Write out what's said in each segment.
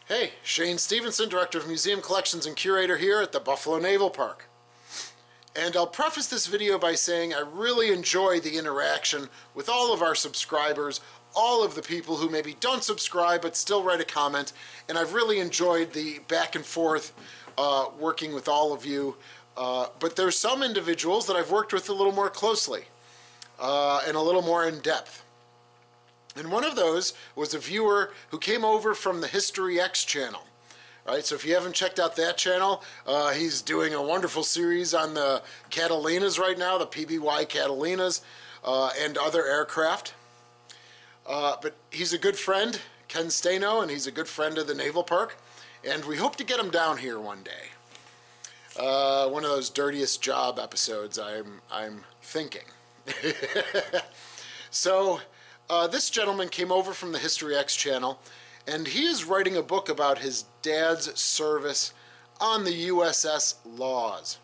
Hey, Shane Stevenson, Director of Museum Collections and Curator here at the Buffalo Naval Park. And I'll preface this video by saying I really enjoy the interaction with all of our subscribers, all of the people who maybe don't subscribe but still write a comment, and I've really enjoyed the back and forth working with all of you. But there's some individuals that I've worked with a little more closely and a little more in depth. And one of those was a viewer who came over from the History X channel. All right, so if you haven't checked out that channel, he's doing a wonderful series on the Catalinas right now, the PBY Catalinas, and other aircraft. But he's a good friend, Ken Stano, and he's a good friend of the Naval Park, and we hope to get him down here one day. One of those dirtiest job episodes, I'm thinking. So this gentleman came over from the History X channel, and he is writing a book about his dad's service on the USS Laws.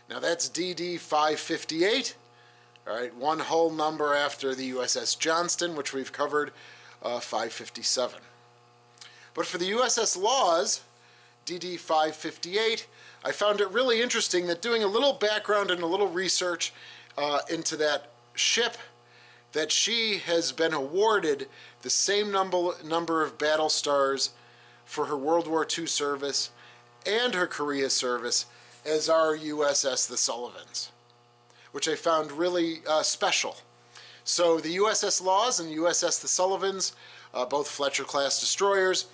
Now that's DD 558, all right, one whole number after the USS Johnston, which we've covered, 557. But for the USS Laws, DD 558, I found it really interesting that doing a little background and a little research into that ship, that she has been awarded the same number of battle stars for her World War II service and her Korea service as our USS The Sullivans, which I found really special. So the USS Laws and USS The Sullivans, both Fletcher Class Destroyers,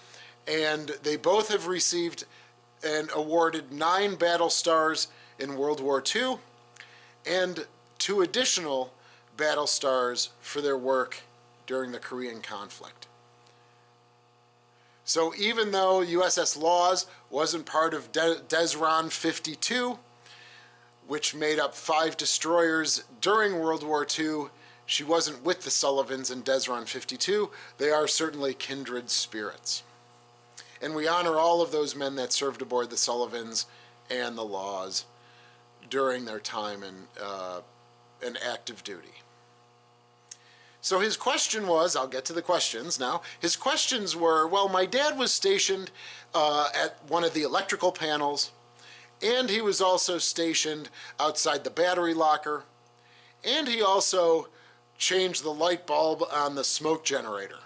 and they both have received and awarded 9 battle stars in World War II and 2 additional battle stars for their work during the Korean conflict. So even though USS Laws wasn't part of Desron 52, which made up 5 destroyers during World War II, she wasn't with the Sullivans in Desron 52. They are certainly kindred spirits. And we honor all of those men that served aboard the Sullivans and the Laws during their time in active duty. So his question was, I'll get to the questions now, his questions were, well, my dad was stationed at one of the electrical panels, and he was also stationed outside the battery locker, and he also changed the light bulb on the smoke generator,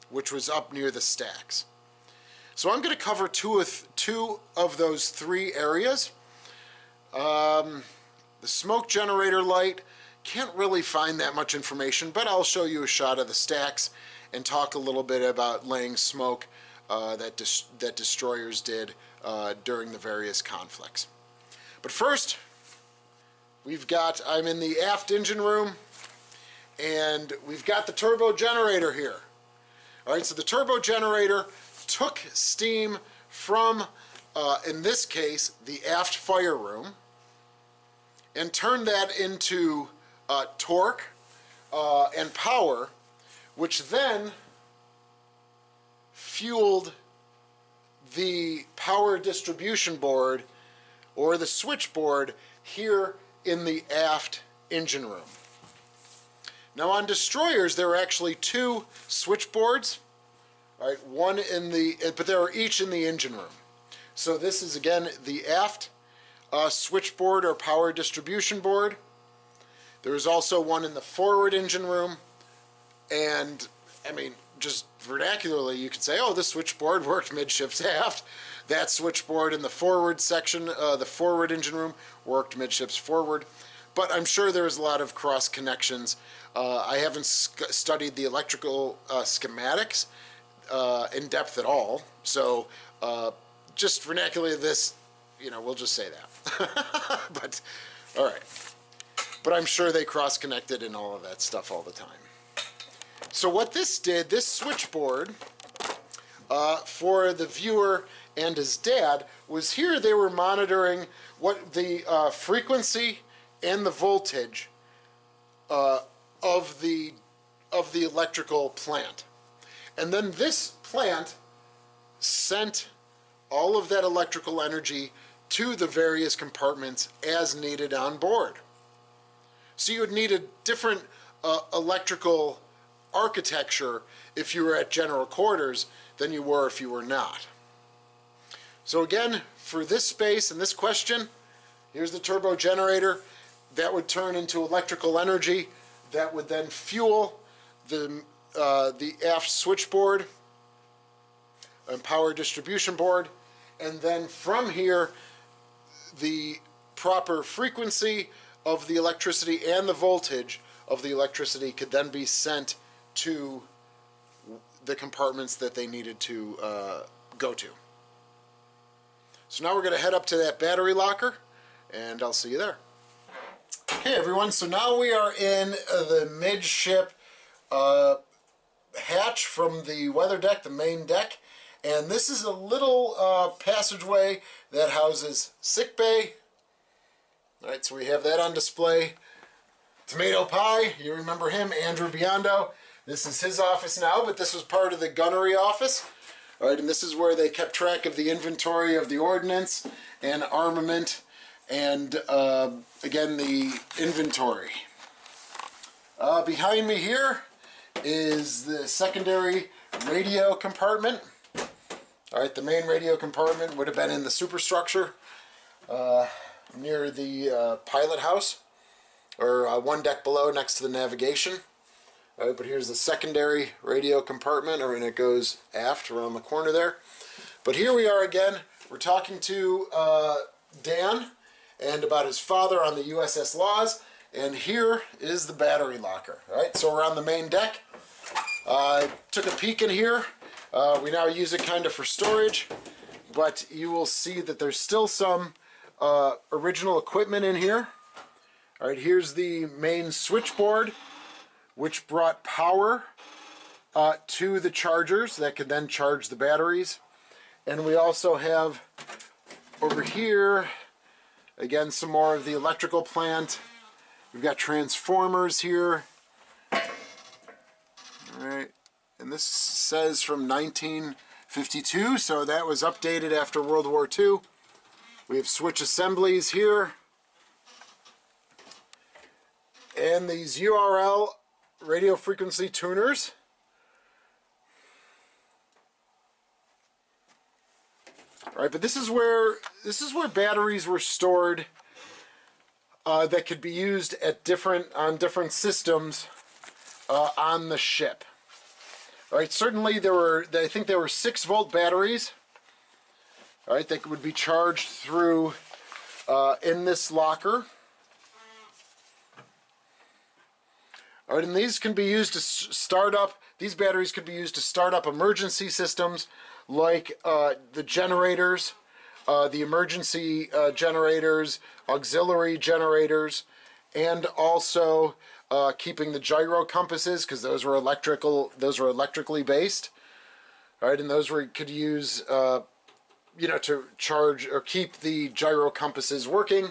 which was up near the stacks. So I'm going to cover two of those 3 areas. The smoke generator light, can't really find that much information, but I'll show you a shot of the stacks and talk a little bit about laying smoke that destroyers did during the various conflicts. But first, I'm in the aft engine room, and we've got the turbo generator here. All right, so the turbo generator took steam from, in this case, the aft fire room, and turned that into torque and power, which then fueled the power distribution board or the switchboard here in the aft engine room. Now on destroyers there are actually 2 switchboards, right? But they are each in the engine room. So this is again the aft switchboard or power distribution board. There is also one in the forward engine room, and I mean, just vernacularly you could say, oh, this switchboard worked midships aft. That switchboard in the forward section, the forward engine room, worked midships forward. But I'm sure there is a lot of cross connections. I haven't studied the electrical schematics in depth at all, so just vernacularly this, we'll just say that. But all right. But I'm sure they cross-connected and all of that stuff all the time. So what this did, this switchboard, for the viewer and his dad, was here they were monitoring what the frequency and the voltage of the electrical plant. And then this plant sent all of that electrical energy to the various compartments as needed on board. So you would need a different electrical architecture if you were at general quarters than you were if you were not. So again, for this space and this question, here's the turbo generator. That would turn into electrical energy that would then fuel the aft switchboard and power distribution board. And then from here, the proper frequency of the electricity and the voltage of the electricity could then be sent to the compartments that they needed to go to. So now we're going to head up to that battery locker, and I'll see you there. Okay, everyone, so now we are in the midship hatch from the weather deck, the main deck, and this is a little passageway that houses sick bay. All right, so we have that on display. Tomato Pie, you remember him, Andrew Biondo. This is his office now, but this was part of the gunnery office. All right, and this is where they kept track of the inventory of the ordnance and armament and, again, the inventory. Behind me here is the secondary radio compartment. All right, the main radio compartment would have been in the superstructure near the pilot house, or one deck below next to the navigation. All right, but here's the secondary radio compartment, and it goes aft around the corner there. But here we are again. We're talking to Dan and about his father on the USS Laws, and here is the battery locker. All right, so we're on the main deck. I took a peek in here. We now use it kind of for storage, but you will see that there's still some original equipment in here. All right, here's the main switchboard, which brought power to the chargers that could then charge the batteries. And we also have over here, again, some more of the electrical plant. We've got transformers here. All right, and this says from 1952, so that was updated after World War II. We have switch assemblies here. And these URL radio frequency tuners. All right, but this is where batteries were stored that could be used at on different systems on the ship. All right, certainly I think there were 6-volt batteries. All right, that would be charged through in this locker. All right, and these can be used to start up, these batteries could be used to start up emergency systems like the generators, the emergency generators, auxiliary generators, and also keeping the gyro compasses, because those were electrically based. All right, and those could use, to charge or keep the gyro compasses working.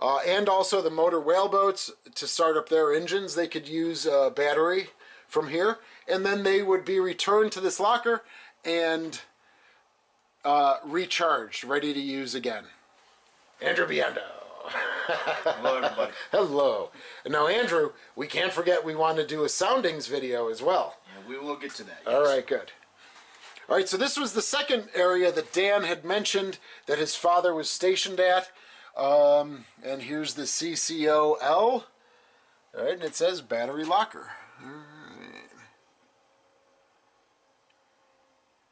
And also the motor whaleboats, to start up their engines, they could use a battery from here, and then they would be returned to this locker and recharged, ready to use again. Andrew Biondo. Hello, everybody. Hello. And now, Andrew, we can't forget we want to do a soundings video as well. Yeah, we will get to that. Yes. All right, good. All right, so this was the second area that Dan had mentioned that his father was stationed at. And here's the CCOL. All right, and it says battery locker. All right.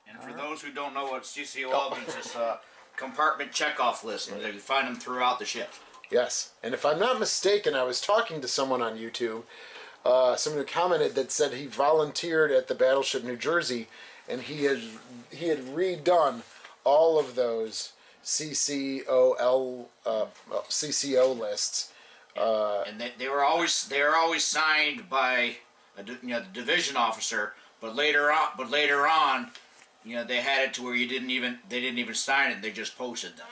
And for those who don't know what CCOL means, it's a compartment checkoff list, and you find them throughout the ship. Yes, and if I'm not mistaken, I was talking to someone on YouTube, someone who commented that said he volunteered at the Battleship New Jersey, and he had redone all of those CCO lists. And they were always signed by the division officer, but later on, they had it to where they didn't even sign it; they just posted them.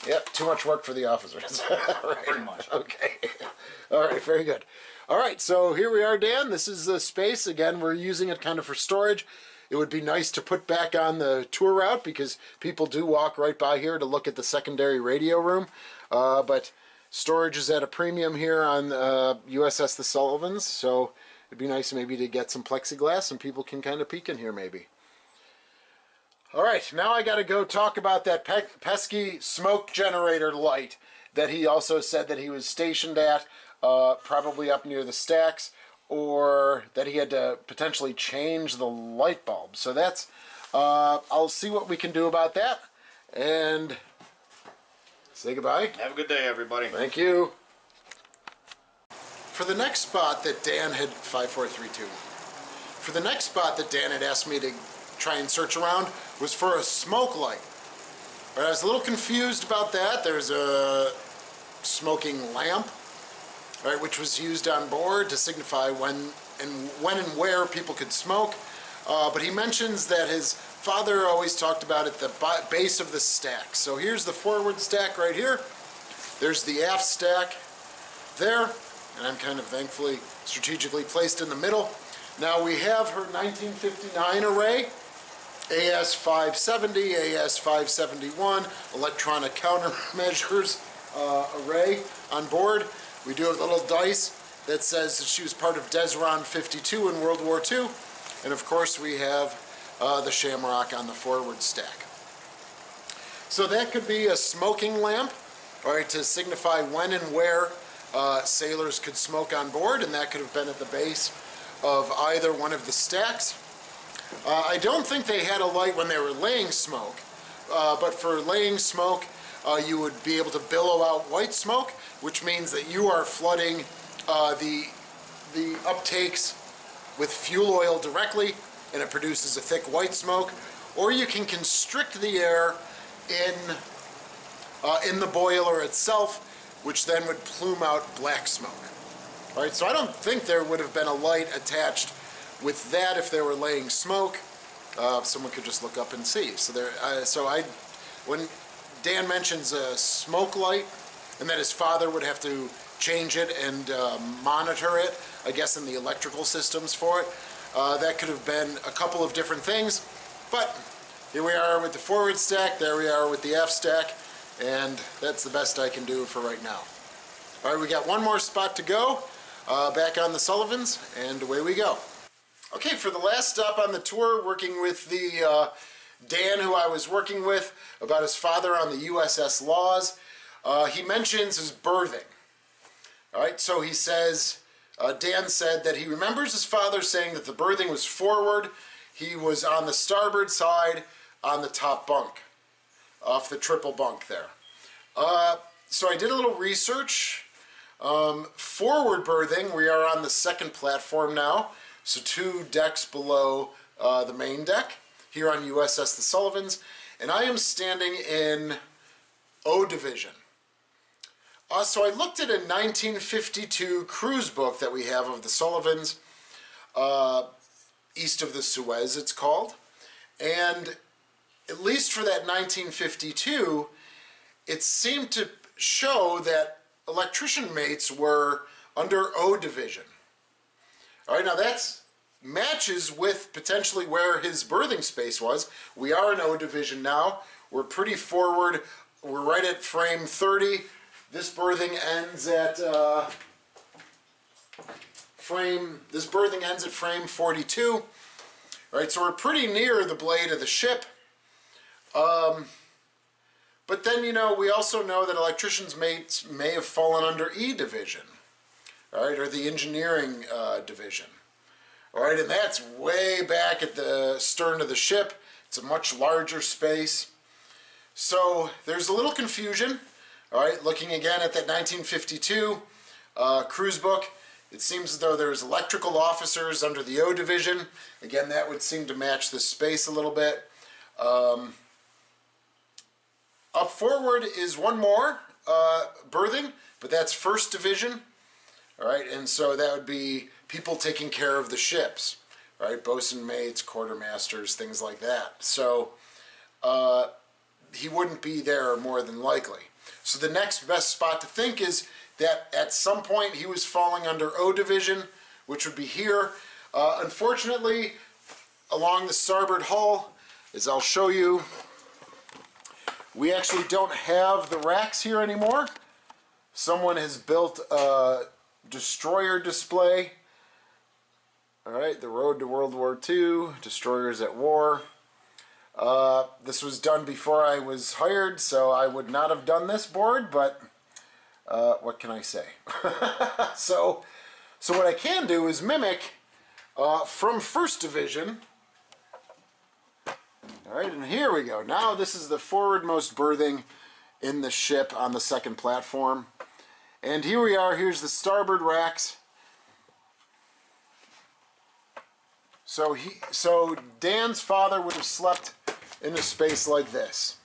Yep, too much work for the officers. Right. Pretty much. Okay. All right, very good. All right, so here we are, Dan. This is the space. Again, we're using it kind of for storage. It would be nice to put back on the tour route because people do walk right by here to look at the secondary radio room. But storage is at a premium here on USS The Sullivans, so it'd be nice maybe to get some plexiglass and people can kind of peek in here maybe. All right, now I got to go talk about that pesky smoke generator light that he also said that he was stationed at, probably up near the stacks, or that he had to potentially change the light bulb. So that's, I'll see what we can do about that, and say goodbye. Have a good day, everybody. Thank you. For the next spot that Dan had, 5432, for the next spot that Dan had asked me to try and search around was for a smoke light. But I was a little confused about that. There's a smoking lamp, right, which was used on board to signify when and where people could smoke. But he mentions that his father always talked about at the base of the stack. So here's the forward stack right here. There's the aft stack there, and I'm kind of thankfully strategically placed in the middle. Now we have her 1959 array, AS-570, AS-571, electronic countermeasures array on board. We do have a little dice that says that she was part of Desron 52 in World War II. And of course we have the shamrock on the forward stack. So that could be a smoking lamp, all right, to signify when and where sailors could smoke on board, and that could have been at the base of either one of the stacks. I don't think they had a light when they were laying smoke, but for laying smoke, you would be able to billow out white smoke, which means that you are flooding the uptakes with fuel oil directly, and it produces a thick white smoke. Or you can constrict the air in the boiler itself, which then would plume out black smoke. All right, so I don't think there would have been a light attached with that if they were laying smoke. Someone could just look up and see. So when Dan mentions a smoke light, and that his father would have to change it and monitor it, I guess in the electrical systems for it, that could have been a couple of different things. But here we are with the forward stack, there we are with the aft stack, and that's the best I can do for right now. All right, we got one more spot to go, back on the Sullivans, and away we go. Okay, for the last stop on the tour, working with the Dan who I was working with about his father on the USS Laws, he mentions his berthing. All right, so he says, Dan said that he remembers his father saying that the berthing was forward. He was on the starboard side on the top bunk, off the triple bunk there. So I did a little research. Forward berthing, we are on the second platform now, so 2 decks below the main deck here on USS The Sullivans, and I am standing in O Division. So I looked at a 1952 cruise book that we have of the Sullivans, East of the Suez it's called, and at least for that 1952, it seemed to show that electrician mates were under O Division. All right, now that's matches with potentially where his berthing space was. We are in O Division now. We're pretty forward. We're right at frame 30. This berthing ends at frame 42. All right, so we're pretty near the blade of the ship. But then, you know, we also know that electricians mates may have fallen under E Division, all right, or the engineering division. All right, and that's way back at the stern of the ship. It's a much larger space. So there's a little confusion. All right, looking again at that 1952 cruise book, it seems as though there's electrical officers under the O Division. Again, that would seem to match the space a little bit. Up forward is one more berthing, but that's First Division. All right, and so that would be people taking care of the ships, right? Bosun mates, quartermasters, things like that. So he wouldn't be there more than likely. So the next best spot to think is that at some point he was falling under O Division, which would be here. Unfortunately, along the starboard hull, as I'll show you, we actually don't have the racks here anymore. Someone has built a destroyer display All right, the road to World War II, destroyers at war. This was done before I was hired, so I would not have done this board, but what can I say? So what I can do is mimic from First Division. All right, and here we go. Now this is the forwardmost berthing in the ship on the second platform. And here we are. Here's the starboard racks. So Dan's father would have slept in a space like this.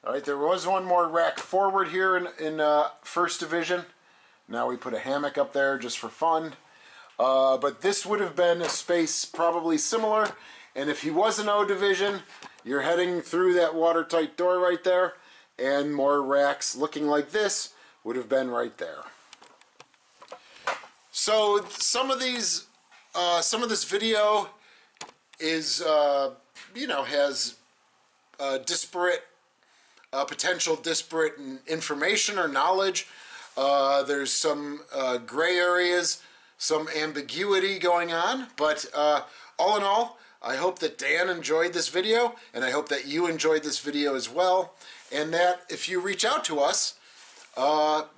All right, there was one more rack forward here in First Division. Now we put a hammock up there just for fun. But this would have been a space probably similar. And if he was an O Division, you're heading through that watertight door right there, and more racks looking like this would have been right there. So some of this video is, has potential disparate information or knowledge. There's some gray areas, some ambiguity going on, but all in all, I hope that Dan enjoyed this video, and I hope that you enjoyed this video as well, and that if you reach out to us,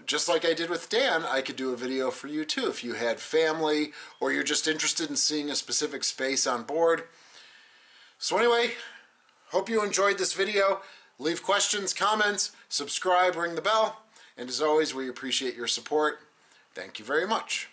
just like I did with Dan, I could do a video for you too if you had family or you're just interested in seeing a specific space on board. So anyway, hope you enjoyed this video. Leave questions, comments, subscribe, ring the bell, and as always, we appreciate your support. Thank you very much.